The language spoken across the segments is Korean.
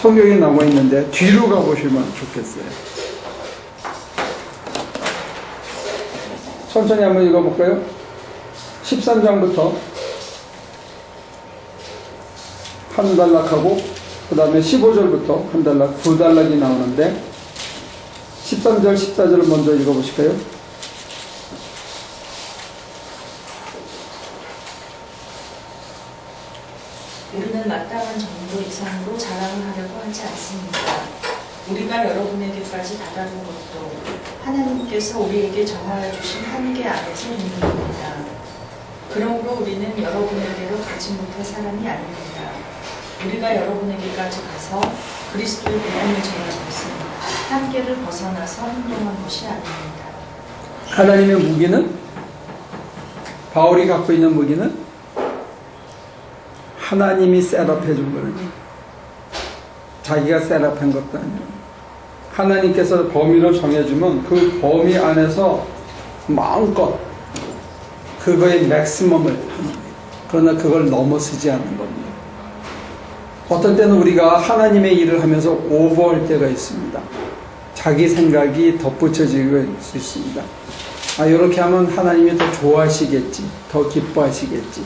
성경에 나와 있는데 뒤로 가보시면 좋겠어요. 천천히 한번 읽어볼까요? 13장부터 한 단락하고 그 다음에 15절부터 한 단락, 두 단락이 나오는데 13절, 14절을 먼저 읽어보실까요? 우리는 마땅한 정도 이상으로 자랑을 하려고 하지 않습니다. 우리가 여러분에게까지 다다른 것도 하나님께서 우리에게 정하여 주신 한계 안에서 있는 겁니다. 그러므로 우리는 여러분에게로 가지 못할 사람이 아닙니다. 우리가 여러분에게까지 가서 그리스도의 복음을 전하는 것은 한계를 벗어나서 행동한 것이 아닙니다. 하나님의 무기는, 바울이 갖고 있는 무기는 하나님이 셋업해 준 거예요. 자기가 셋업한 것도 아니에요. 하나님께서 범위를 정해주면 그 범위 안에서 마음껏 그거의 맥시멈을 하는 거예요. 그러나 그걸 넘어서지 않는 겁니다. 어떤 때는 우리가 하나님의 일을 하면서 오버할 때가 있습니다. 자기 생각이 덧붙여질 수 있습니다. 이렇게 하면 하나님이 더 좋아하시겠지, 더 기뻐하시겠지.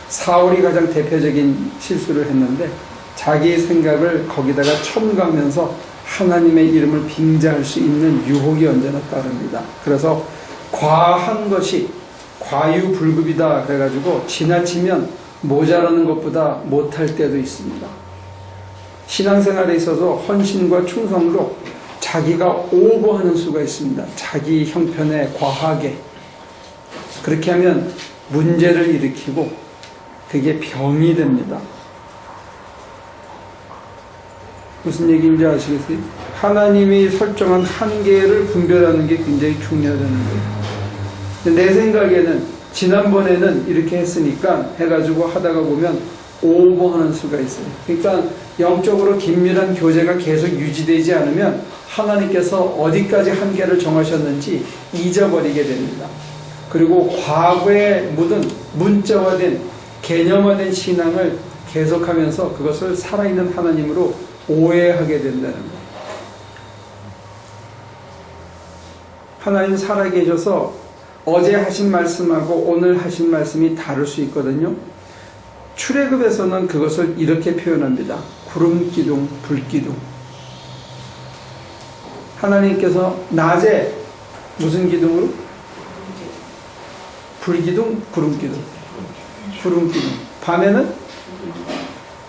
사울이 가장 대표적인 실수를 했는데 자기의 생각을 거기다가 첨가하면서 하나님의 이름을 빙자할 수 있는 유혹이 언제나 따릅니다. 그래서 과한 것이 과유불급이다 그래가지고 지나치면 모자라는 것보다 못할 때도 있습니다. 신앙생활에 있어서 헌신과 충성도 자기가 오버하는 수가 있습니다. 자기 형편에 과하게. 그렇게 하면 문제를 일으키고 그게 병이 됩니다. 무슨 얘기인지 아시겠어요? 하나님이 설정한 한계를 분별하는 게 굉장히 중요하다는 거예요. 내 생각에는 지난번에는 이렇게 했으니까 해가지고 하다가 보면 오버하는 수가 있어요. 그러니까 영적으로 긴밀한 교제가 계속 유지되지 않으면 하나님께서 어디까지 한계를 정하셨는지 잊어버리게 됩니다. 그리고 과거에 묻은 문자화된 개념화된 신앙을 계속하면서 그것을 살아있는 하나님으로 오해하게 된다는 거예요. 하나님 살아계셔서 어제 하신 말씀하고 오늘 하신 말씀이 다를 수 있거든요. 출애굽에서는 그것을 이렇게 표현합니다. 구름기둥, 불기둥. 하나님께서 낮에 무슨 기둥으로? 불기둥, 구름기둥. 구름기둥. 밤에는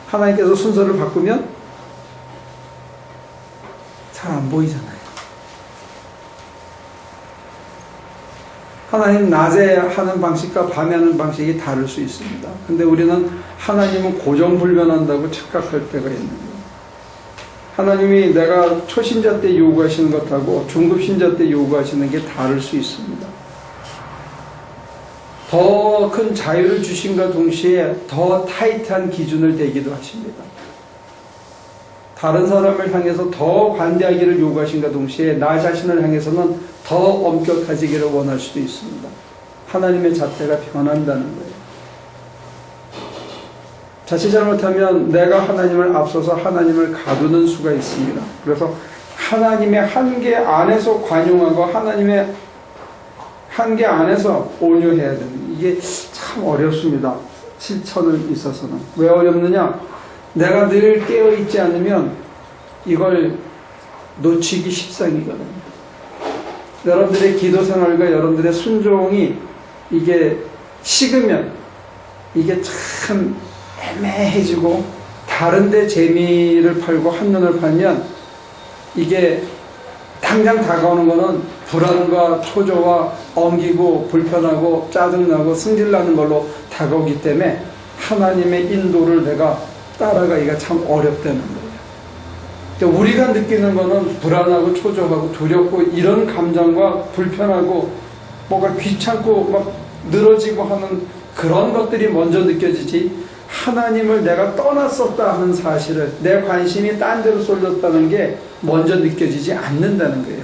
하나님께서 순서를 바꾸면 잘 안 보이잖아요. 하나님 낮에 하는 방식과 밤에 하는 방식이 다를 수 있습니다. 근데 우리는 하나님은 고정불변한다고 착각할 때가 있는 거예요. 하나님이 내가 초신자 때 요구하시는 것하고 중급신자 때 요구하시는 게 다를 수 있습니다. 더 큰 자유를 주신과 동시에 더 타이트한 기준을 대기도 하십니다. 다른 사람을 향해서 더 관대하기를 요구하신과 동시에 나 자신을 향해서는 더 엄격해지기를 원할 수도 있습니다. 하나님의 잣대가 변한다는 거예요. 자칫 잘못하면 내가 하나님을 앞서서 하나님을 가두는 수가 있습니다. 그래서 하나님의 한계 안에서 관용하고 하나님의 한계 안에서 온유해야 됩니다. 이게 참 어렵습니다. 실천을 있어서는. 왜 어렵느냐? 내가 늘 깨어있지 않으면 이걸 놓치기 십상이거든요. 여러분들의 기도 생활과 여러분들의 순종이 이게 식으면 이게 참 애매해지고 다른데 재미를 팔고 한눈을 팔면 이게 당장 다가오는 거는 불안과 초조와 엉기고 불편하고 짜증나고 승질나는 걸로 다가오기 때문에 하나님의 인도를 내가 따라가기가 참 어렵다는 거예요. 그러니까 우리가 느끼는 거는 불안하고 초조하고 두렵고 이런 감정과 불편하고 뭔가 귀찮고 막 늘어지고 하는 그런 것들이 먼저 느껴지지 하나님을 내가 떠났었다 하는 사실을 내 관심이 딴 데로 쏠렸다는 게 먼저 느껴지지 않는다는 거예요.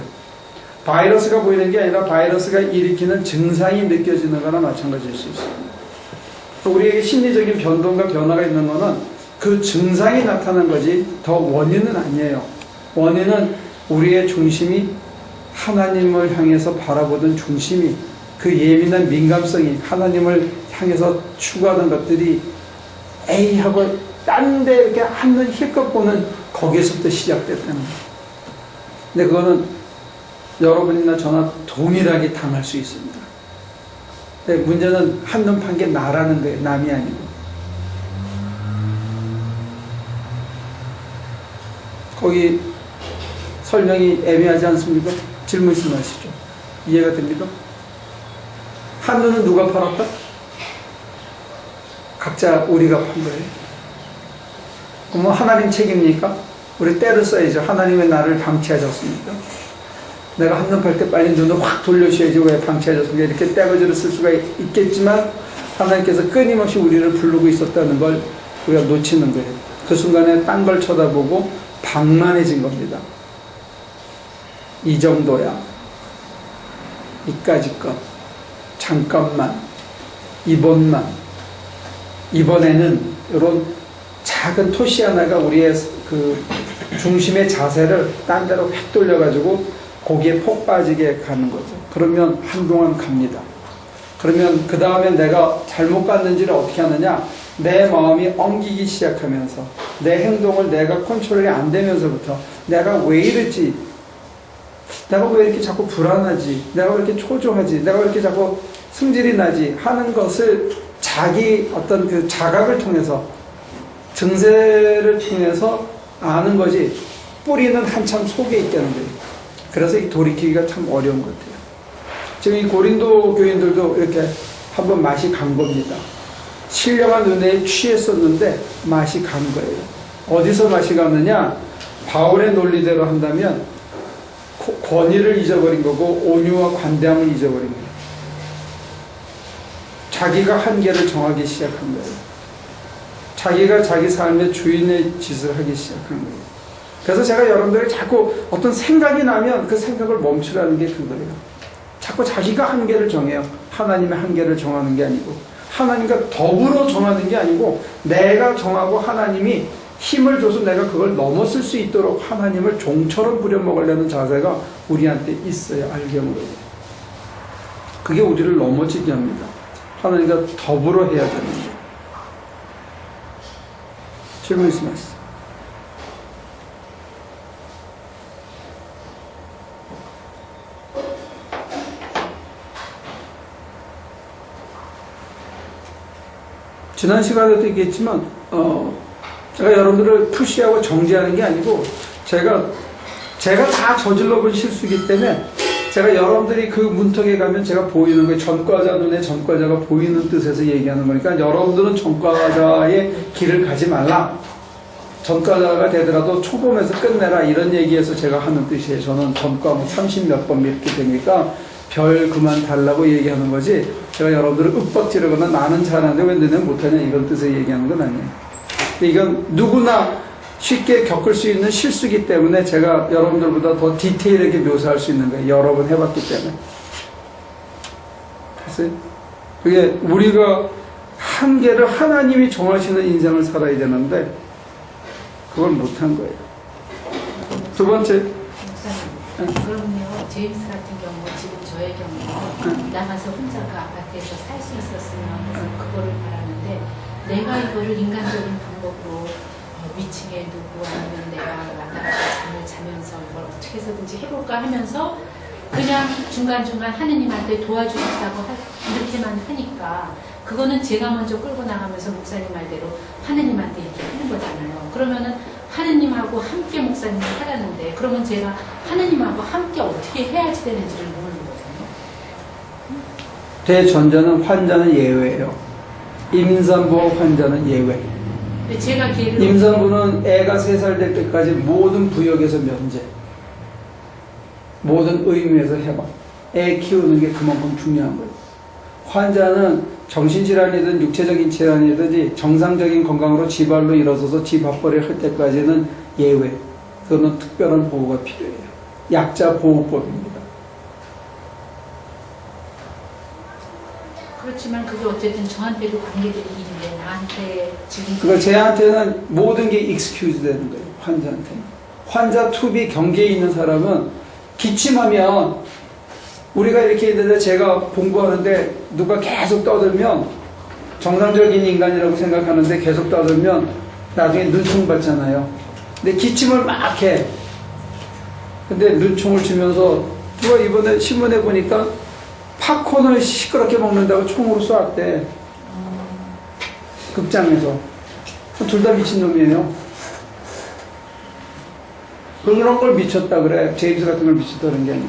바이러스가 보이는 게 아니라 바이러스가 일으키는 증상이 느껴지는 거나 마찬가지일 수 있습니다. 우리에게 심리적인 변동과 변화가 있는 거는 그 증상이 나타난 거지 더 원인은 아니에요. 원인은 우리의 중심이 하나님을 향해서 바라보던 중심이 그 예민한 민감성이 하나님을 향해서 추구하는 것들이 에이 하고 딴 데 이렇게 한눈 힐끗 보는 거기에서부터 시작됐다는 거예요. 근데 그거는 여러분이나 저나 동일하게 당할 수 있습니다. 근데 문제는 한눈 판 게 나라는 거예요. 남이 아니고. 거기 설명이 애매하지 않습니까? 질문 말씀하시죠. 이해가 됩니까? 한눈은 누가 팔았다? 각자 우리가 판 거예요. 그러면 하나님 책임입니까? 우리 때를 써야죠. 하나님의 나를 방치하셨습니까? 내가 한눈 팔 때 빨리 눈을 확 돌려줘야지 왜 방치하셨습니까? 이렇게 떼거지를 쓸 수가 있겠지만 하나님께서 끊임없이 우리를 부르고 있었다는 걸 우리가 놓치는 거예요. 그 순간에 딴 걸 쳐다보고 방만해진 겁니다. 이 정도야. 이까짓 것. 잠깐만. 이번에는 이런 작은 토시 하나가 우리의 그 중심의 자세를 딴 데로 획 돌려가지고 거기에 폭 빠지게 가는 거죠. 그러면 한동안 갑니다. 그러면 그 다음에 내가 잘못 갔는지를 어떻게 하느냐? 내 마음이 엉기기 시작하면서 내 행동을 내가 컨트롤이 안 되면서부터 내가 왜 이러지? 내가 왜 이렇게 자꾸 불안하지? 내가 왜 이렇게 초조하지? 내가 왜 이렇게 자꾸 승질이 나지? 하는 것을 자기 어떤 그 자각을 통해서 증세를 통해서 아는 거지 뿌리는 한참 속에 있다는 거예요. 그래서 이 돌이키기가 참 어려운 것 같아요. 지금 이 고린도 교인들도 이렇게 한번 맛이 간 겁니다. 신령한 은혜에 취했었는데 맛이 간 거예요. 어디서 맛이 갔느냐? 바울의 논리대로 한다면 권위를 잊어버린 거고 온유와 관대함을 잊어버린 거예요. 자기가 한계를 정하기 시작한 거예요. 자기가 자기 삶의 주인의 짓을 하기 시작한 거예요. 그래서 제가 여러분들이 자꾸 어떤 생각이 나면 그 생각을 멈추라는 게 그거예요. 자꾸 자기가 한계를 정해요. 하나님의 한계를 정하는 게 아니고 하나님과 더불어 정하는 게 아니고 내가 정하고 하나님이 힘을 줘서 내가 그걸 넘어설 수 있도록 하나님을 종처럼 부려먹으려는 자세가 우리한테 있어요. 알경으로. 그게 우리를 넘어지게 합니다. 하나님과 더불어 해야 되는 거예요. 질문 있으면 하시죠. 지난 시간에도 얘기했지만 제가 여러분들을 푸시하고 정지하는 게 아니고 제가 다 저질러 본 실수이기 때문에 제가 여러분들이 그 문턱에 가면 제가 보이는 거예요. 전과자 눈에 전과자가 보이는 뜻에서 얘기하는 거니까 여러분들은 전과자의 길을 가지 말라. 전과자가 되더라도 초범에서 끝내라. 이런 얘기에서 제가 하는 뜻이에요. 저는 전과 뭐 30몇 번 이렇게 되니까 별 그만 달라고 얘기하는 거지 제가 여러분들을 윽박지르거나 나는 잘하는데 왜 너는 못하냐 이런 뜻의 얘기하는 건 아니에요. 이건 누구나 쉽게 겪을 수 있는 실수기 때문에 제가 여러분들보다 더 디테일하게 묘사할 수 있는 거예요. 여러 번 해봤기 때문에. 됐어요? 그게 우리가 한계를 하나님이 정하시는 인생을 살아야 되는데 그걸 못한 거예요. 두 번째. 그럼요. 제임스 같은 경우 지금 저의 경우 나가서 혼자 그 아파트에서 살 수 있었으면 해서 그거를 바라는데 내가 이거를 인간적인 방법으로 위층에 두고 아니면 내가 왔다 갔다 잠을 자면서 이걸 어떻게 해서든지 해볼까 하면서 그냥 중간중간 하느님한테 도와주셨다고 이렇게만 하니까 그거는 제가 먼저 끌고 나가면서 목사님 말대로 하느님한테 이렇게 하는 거잖아요. 그러면은 하느님하고 함께 목사님을 하라는데 그러면 제가 하느님하고 함께 어떻게 해야지 되는지를 모르거든요. 대전자는 환자는 예외예요. 임산부 환자는 예외. 제가 임산부는 애가 3살 될 때까지 모든 부역에서 면제, 모든 의무에서 해방. 애 키우는 게 그만큼 중요한 거예요. 환자는 정신질환이든 육체적인 질환이든지 정상적인 건강으로 지 발로 일어서서 지 밥벌이를 할 때까지는 예외. 그거는 특별한 보호가 필요해요. 약자 보호법입니다. 그렇지만 그게 어쨌든 저한테도 관계되는 일인데 나한테 지금 그러니까 쟤한테는 모든 게 익스큐즈 되는 거예요. 환자한테. 환자 투비 경계에 있는 사람은 기침하면 우리가 이렇게 있는데 제가 공부하는데 누가 계속 떠들면 정상적인 인간이라고 생각하는데 계속 떠들면 나중에 눈총 받잖아요. 근데 기침을 막 해. 근데 눈총을 주면서 누가 이번에 신문에 보니까 팝콘을 시끄럽게 먹는다고 총으로 쏘았대. 극장에서. 둘 다 미친놈이에요. 그런 걸 미쳤다 그래. 제임스 같은 걸 미쳤다는 게 아니고.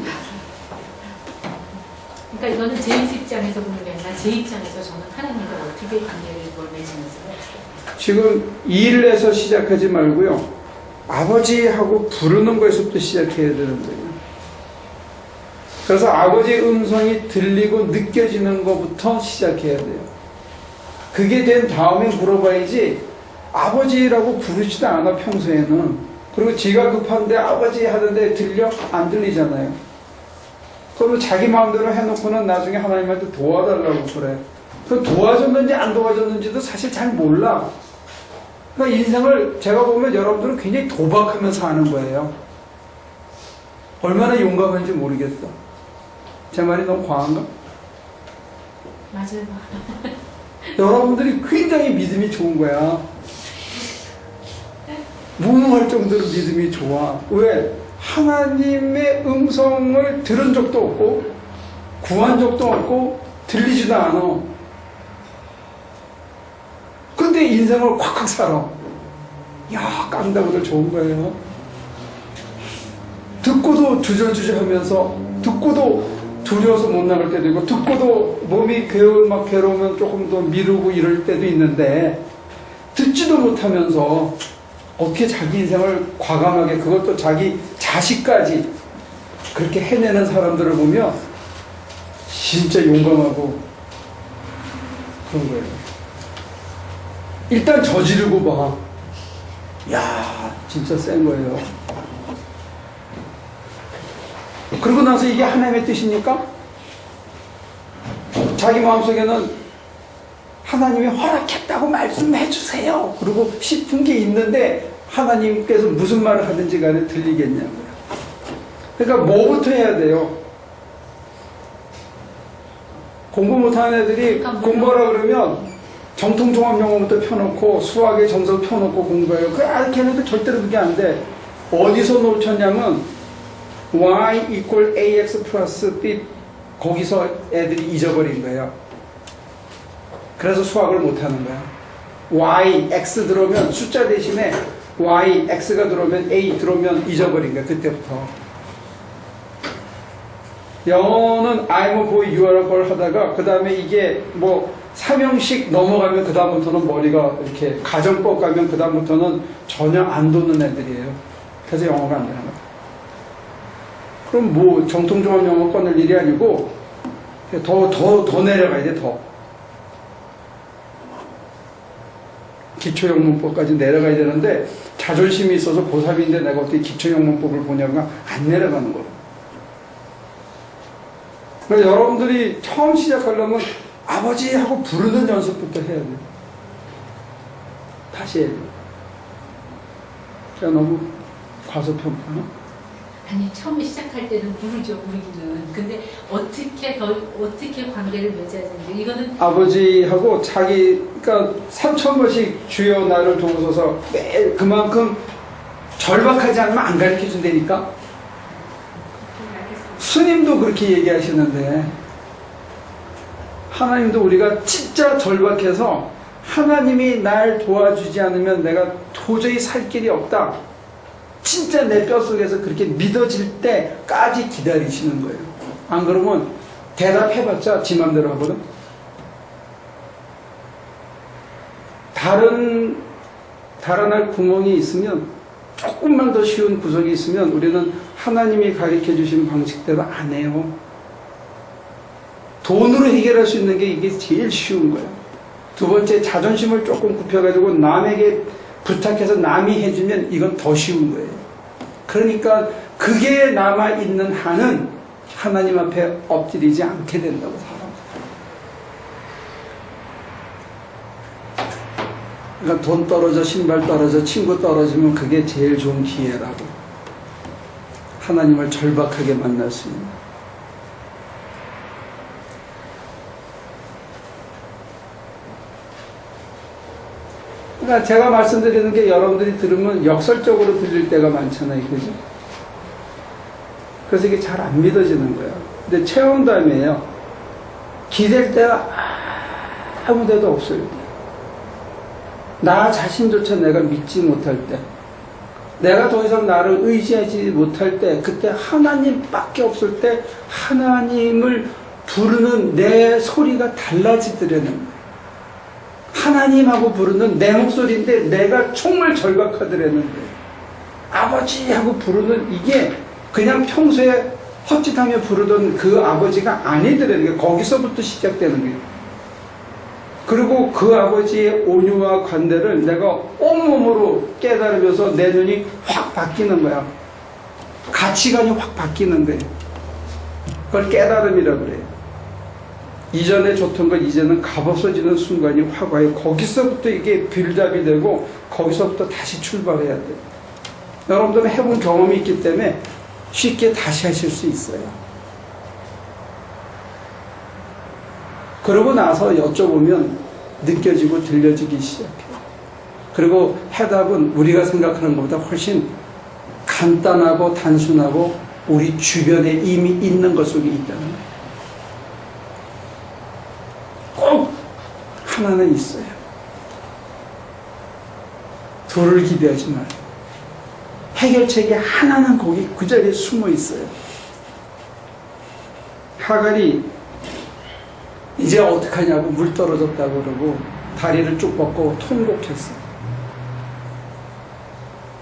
그러니까 이거는 제임스 입장에서 보는 게 아니라 제 입장에서 저는 하나님과 어떻게 관계를 맺으면서 지금 일에서 시작하지 말고요. 아버지하고 부르는 거에서부터 시작해야 되는 거예요. 그래서 아버지의 음성이 들리고 느껴지는 것부터 시작해야 돼요. 그게 된 다음에 물어봐야지 아버지라고 부르지도 않아 평소에는. 그리고 지가 급한데 아버지 하는데 들려? 안 들리잖아요. 그러면 자기 마음대로 해놓고는 나중에 하나님한테 도와달라고 그래. 그 도와줬는지 안 도와줬는지도 사실 잘 몰라. 그러니까 인생을 제가 보면 여러분들은 굉장히 도박하면서 사는 거예요. 얼마나 용감한지 모르겠어. 제 말이 너무 과한가? 맞아요. 여러분들이 굉장히 믿음이 좋은 거야. 무능할 정도로 믿음이 좋아. 왜? 하나님의 음성을 들은 적도 없고 구한 적도 없고 들리지도 않아. 근데 인생을 콱콱 살아. 야, 깡다구들 좋은 거예요. 듣고도 주저주저 하면서 듣고도 두려워서 못 나갈 때도 있고 듣고도 몸이 괴로우면 조금 더 미루고 이럴 때도 있는데 듣지도 못하면서 어떻게 자기 인생을 과감하게 그것도 자기 자식까지 그렇게 해내는 사람들을 보면 진짜 용감하고 그런 거예요. 일단 저지르고 봐. 야, 진짜 센 거예요. 그러고 나서 이게 하나님의 뜻입니까? 자기 마음속에는 하나님이 허락했다고 말씀해 주세요. 그리고 싶은 게 있는데 하나님께서 무슨 말을 하든지 간에 들리겠냐고요. 그러니까 뭐부터 해야 돼요? 공부 못하는 애들이 공부하라 그러면 정통종합영어부터 펴놓고 수학의 정석 펴놓고 공부해요. 걔네들 절대로 그게 안 돼. 어디서 놓쳤냐면 y equal ax 플러스 b 거기서 애들이 잊어버린 거예요. 그래서 수학을 못하는 거야. y, x 들어오면 숫자 대신에 y, x가 들어오면 a 들어오면 잊어버린 거야. 그때부터. 영어는 I'm a boy, you are a girl 하다가 그 다음에 이게 뭐 3형식 넘어가면 그 다음부터는 머리가 이렇게 가정법 가면 그 다음부터는 전혀 안 돋는 애들이에요. 그래서 영어가 안 되는 거야. 그럼 뭐 정통종합 영어 꺼낼 일이 아니고 더 내려가야 돼. 더 기초영문법까지 내려가야 되는데 자존심이 있어서 고3인데 내가 어떻게 기초영문법을 보냐고 안 내려가는 거예요. 그러니까 여러분들이 처음 시작하려면 아버지 하고 부르는 연습부터 해야 돼요. 다시 해야 돼요. 제가 너무 과소평가? 아니 처음에 시작할 때는 부르죠, 부르기는. 근데 어떻게 관계를 맺어야 되는지 이거는 아버지하고 그러니까 3,000번씩 주여 나를 도우소서 매일 그만큼 절박하지 않으면 안 가르쳐 준다니까. 스님도 그렇게 얘기하시는데 하나님도 우리가 진짜 절박해서 하나님이 날 도와주지 않으면 내가 도저히 살 길이 없다. 진짜 내 뼛속에서 그렇게 믿어질 때까지 기다리시는 거예요. 안 그러면 대답해봤자 지 맘대로 하거든. 다른 할 구멍이 있으면 조금만 더 쉬운 구석이 있으면 우리는 하나님이 가르쳐 주신 방식대로 안 해요. 돈으로 해결할 수 있는 게 이게 제일 쉬운 거예요. 두 번째, 자존심을 조금 굽혀가지고 남에게 부탁해서 남이 해주면 이건 더 쉬운 거예요. 그러니까 그게 남아있는 한은 하나님 앞에 엎드리지 않게 된다고 살아요. 그러니까 돈 떨어져, 신발 떨어져, 친구 떨어지면 그게 제일 좋은 기회라고. 하나님을 절박하게 만날 수 있는. 그러니까 제가 말씀드리는 게 여러분들이 들으면 역설적으로 들릴 때가 많잖아요. 그죠? 그래서 이게 잘 안 믿어지는 거예요. 근데 체험담이에요. 기댈 때가 아무 데도 없어요. 나 자신조차 내가 믿지 못할 때, 내가 더 이상 나를 의지하지 못할 때, 그때 하나님밖에 없을 때 하나님을 부르는 내 소리가 달라지더라는 거예요. 하나님하고 부르는 내 목소리인데 내가 정말 절박하더라는 거예요. 아버지 하고 부르는 이게 그냥 평소에 헛짓하며 부르던 그 아버지가 아니더라는 거예요. 거기서부터 시작되는 거예요. 그리고 그 아버지의 온유와 관대를 내가 온몸으로 깨달으면서 내 눈이 확 바뀌는 거야. 가치관이 확 바뀌는 거예요. 그걸 깨달음이라고 그래요. 이전에 좋던 건 이제는 값없어지는 순간이 확 와요. 거기서부터 이게 빌드업이 되고 거기서부터 다시 출발해야 돼요. 여러분들은 해본 경험이 있기 때문에 쉽게 다시 하실 수 있어요. 그러고 나서 여쭤보면 느껴지고 들려지기 시작해요. 그리고 해답은 우리가 생각하는 것보다 훨씬 간단하고 단순하고 우리 주변에 이미 있는 것 속에 있다는 거예요. 꼭 하나는 있어요. 둘을 기대하지 말고 해결책이 하나는 거기 그 자리에 숨어 있어요. 하갈이 이제 어떡하냐고 물 떨어졌다고 그러고 다리를 쭉 뻗고 통곡했어.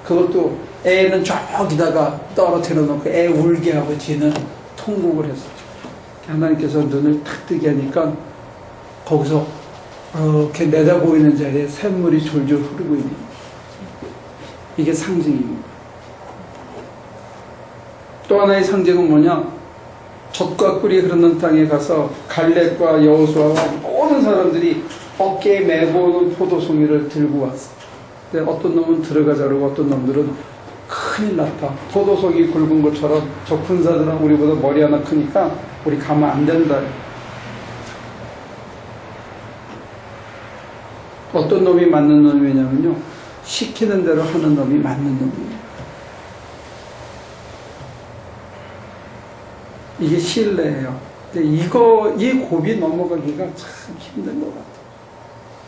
그것도 애는 저기다가 떨어뜨려 놓고 애 울게 하고 뒤는 통곡을 했어. 하나님께서 눈을 탁 뜨게 하니까 거기서 이렇게 내다 보이는 자리에 샘물이 졸졸 흐르고 있는 이게 상징입니다. 또 하나의 상징은 뭐냐? 젖과 꿀이 흐르는 땅에 가서 갈렙과 여호수아와 모든 사람들이 어깨에 메고 오는 포도송이를 들고 왔어. 근데 어떤 놈은 들어가자 그러고 어떤 놈들은 큰일 났다. 포도송이 굵은 것처럼 저 군사들은 우리보다 머리 하나 크니까 우리 가면 안 된다. 어떤 놈이 맞는 놈이냐면요, 시키는 대로 하는 놈이 맞는 놈이에요. 이게 신뢰예요. 근데 이 고비 넘어가기가 참 힘든 것 같아요.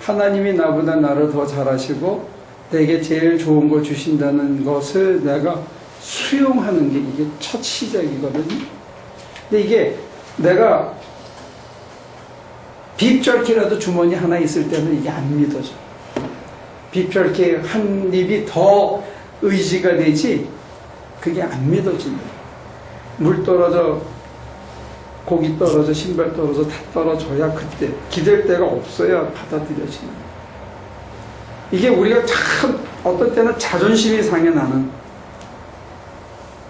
하나님이 나보다 나를 더 잘하시고 내게 제일 좋은 거 주신다는 것을 내가 수용하는 게 이게 첫 시작이거든요. 근데 이게 내가 빕절기라도 주머니 하나 있을 때는 이게 안 믿어져. 빕절기 한 입이 더 의지가 되지 그게 안 믿어진다. 물 떨어져, 고기 떨어져, 신발 떨어져 다 떨어져야 그때 기댈 데가 없어야 받아들여지는. 이게 우리가 참 어떤 때는 자존심이 상해. 나는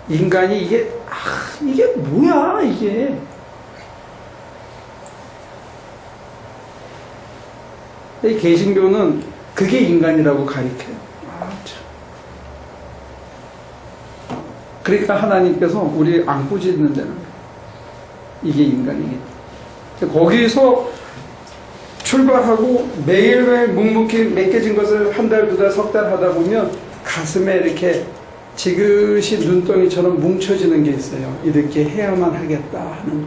인간이 이게 뭐야 이게. 이 개신교는 그게 인간이라고 가리켜요. 참. 그러니까 하나님께서 우리 안고 짓는 데는 이게 인간이겠다. 거기서 출발하고 매일매일 묵묵히 맺겨진 것을 한 달, 두 달, 석 달 하다 보면 가슴에 이렇게 지그시 눈덩이처럼 뭉쳐지는 게 있어요. 이렇게 해야만 하겠다 하는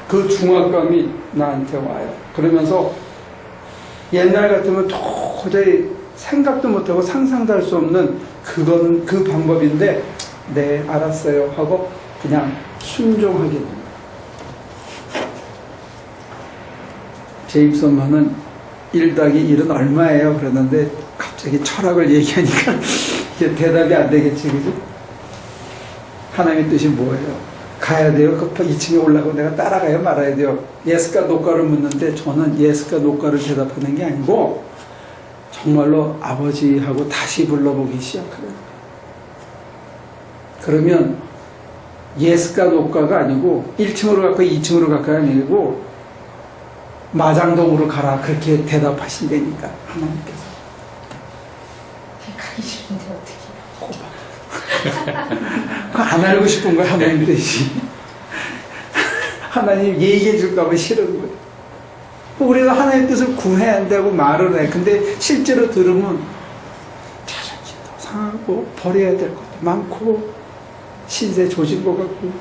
그 중압감이 나한테 와요. 그러면서 옛날 같으면 도저히 생각도 못하고 상상도 할 수 없는 그건 그 방법인데 네 알았어요 하고 그냥 순종하게 됩니다. 제 입소문은 1+1은 얼마예요? 그러는데 갑자기 철학을 얘기하니까 이게 대답이 안 되겠지, 그죠? 하나님의 뜻이 뭐예요? 가야 돼요? 그 2층에 올라가고 내가 따라가야 말아야 돼요? 예스과 노과를 묻는데 저는 예스과 노과를 대답하는 게 아니고 정말로 아버지하고 다시 불러보기 시작해요. 그러면 예스과 노과가 아니고 1층으로 갈까 2층으로 갈까 아니고 마장동으로 가라 그렇게 대답하신다니까 하나님께서. 가기 싫은데 어떻게? 그거 안 알고 싶은 거야 하나님 뜻이. 하나님 얘기해 줄까 봐 싫은 거예요. 우리가 하나님 뜻을 구해야 한다고 말을 해. 근데 실제로 들으면 자존심도 상하고 버려야 될 것도 많고 신세 조진 것 같고.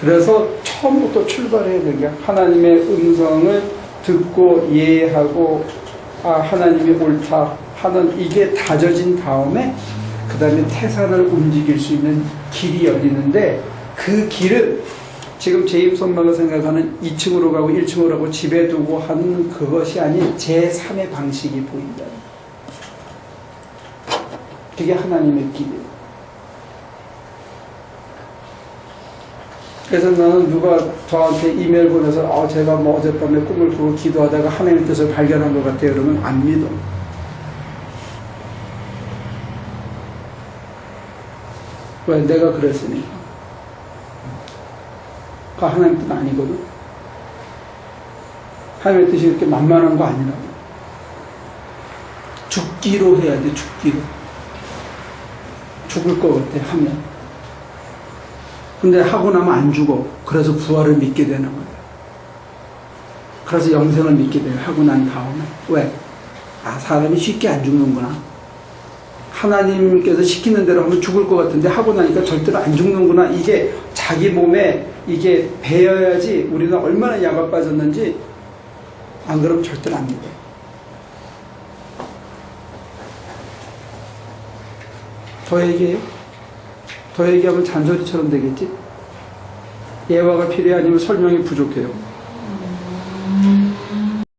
그래서 처음부터 출발해야 되는 게 하나님의 음성을 듣고 이해하고 하나님이 옳다 하는 이게 다져진 다음에 그 다음에 태산을 움직일 수 있는 길이 열리는데 그 길은 지금 제임스 엄마가 생각하는 2층으로 가고 1층으로 가고 집에 두고 하는 그것이 아닌 제3의 방식이 보인다. 그게 하나님의 길이에요. 그래서 나는 누가 저한테 이메일 보내서 제가 뭐 어젯밤에 꿈을 꾸고 기도하다가 하나님의 뜻을 발견한 것 같아요. 그러면 안 믿어. 왜? 내가 그랬으니까. 그 하나님 뜻 아니거든. 하나님의 뜻이 이렇게 만만한 거 아니라고. 죽기로 해야 돼, 죽기로. 죽을 것 같아, 하면. 근데 하고 나면 안 죽어. 그래서 부활을 믿게 되는 거예요. 그래서 영생을 믿게 돼요. 하고 난 다음에. 왜? 사람이 쉽게 안 죽는구나. 하나님께서 시키는 대로 하면 죽을 것 같은데 하고 나니까 절대로 안 죽는구나. 이게 자기 몸에 이게 배어야지 우리는 얼마나 약을 빠졌는지 안 그러면 절대로 안 믿어요. 더 얘기해요? 더 얘기하면 잔소리처럼 되겠지? 예화가 필요해 아니면 설명이 부족해요?